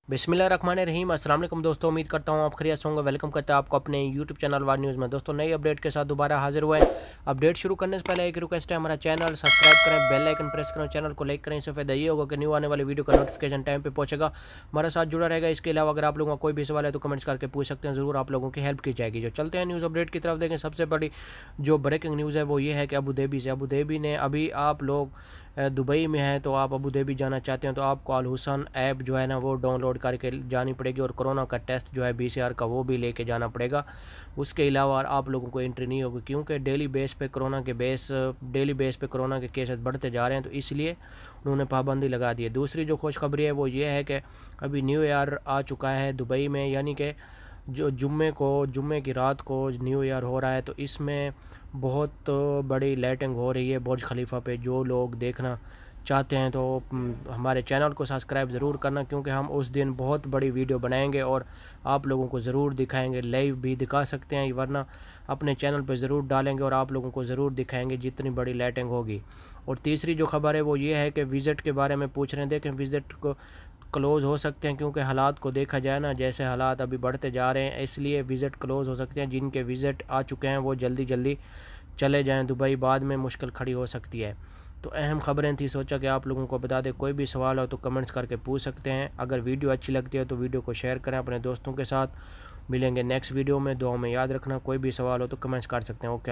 बिस्मिल्लाहिर्रहमानिर्रहीम। अस्सलाम वालेकुम दोस्तों, उम्मीद करता हूँ आप खैरियत से होंगे। वेलकम करता है आपको अपने यूट्यूब चैनल वार न्यूज़ में। दोस्तों नई अपडेट के साथ दोबारा हाजिर हुए हैं। अपडेट शुरू करने से पहले एक रिक्वेस्ट है, हमारा चैनल सब्सक्राइब करें, बेल आइकन प्रेस करें, चैनल को लाइक करें। इससे फायदा ये होगा कि न्यू आने वाली वीडियो का नोटिफिकेशन टाइम पे पहुंचेगा, हमारे साथ जुड़ा रहेगा। इसके अलावा अगर आप लोगों का कोई भी सवाल है तो कमेंट्स करके पूछ सकते हैं, ज़रूर आप लोगों की हेल्प की जाएगी। जो चलते हैं न्यूज़ अपडेट की तरफ, देखें सबसे बड़ी जो ब्रेकिंग न्यूज़ है वो ये है कि अबू धाबी ने अभी आप लोग दुबई में हैं तो आप अबू धाबी जाना चाहते हैं तो आपको अल हुसन ऐप जो है ना वो डाउनलोड करके जानी पड़ेगी और कोरोना का टेस्ट जो है PCR का वो भी लेके जाना पड़ेगा। उसके अलावा आप लोगों को एंट्री नहीं होगी, क्योंकि डेली बेस पे कोरोना के केसेस बढ़ते जा रहे हैं, तो इसलिए उन्होंने पाबंदी लगा दी है। दूसरी जो खुशखबरी है वो ये है कि अभी न्यू ईयर आ चुका है दुबई में, यानी कि जो जुम्मे की रात को न्यू ईयर हो रहा है, तो इसमें बहुत बड़ी लाइटिंग हो रही है बुर्ज खलीफा पे। जो लोग देखना चाहते हैं तो हमारे चैनल को सब्सक्राइब ज़रूर करना, क्योंकि हम उस दिन बहुत बड़ी वीडियो बनाएंगे और आप लोगों को ज़रूर दिखाएंगे। लाइव भी दिखा सकते हैं, वरना अपने चैनल पर ज़रूर डालेंगे और आप लोगों को ज़रूर दिखाएंगे जितनी बड़ी लाइटिंग होगी। और तीसरी जो खबर है वो ये है कि विज़िट के बारे में पूछ रहे हैं। देखें विज़िट को क्लोज़ हो सकते हैं, क्योंकि हालात को देखा जाए ना, जैसे हालात अभी बढ़ते जा रहे हैं, इसलिए विज़िट क्लोज़ हो सकते हैं। जिनके विज़िट आ चुके हैं वो जल्दी चले जाएं दुबई, बाद में मुश्किल खड़ी हो सकती है। तो अहम खबरें थी, सोचा कि आप लोगों को बता दें। कोई भी सवाल हो तो कमेंट्स करके पूछ सकते हैं। अगर वीडियो अच्छी लगती है तो वीडियो को शेयर करें अपने दोस्तों के साथ। मिलेंगे नेक्स्ट वीडियो में, दुआ में याद रखना। कोई भी सवाल हो तो कमेंट्स कर सकते हैं। ओके।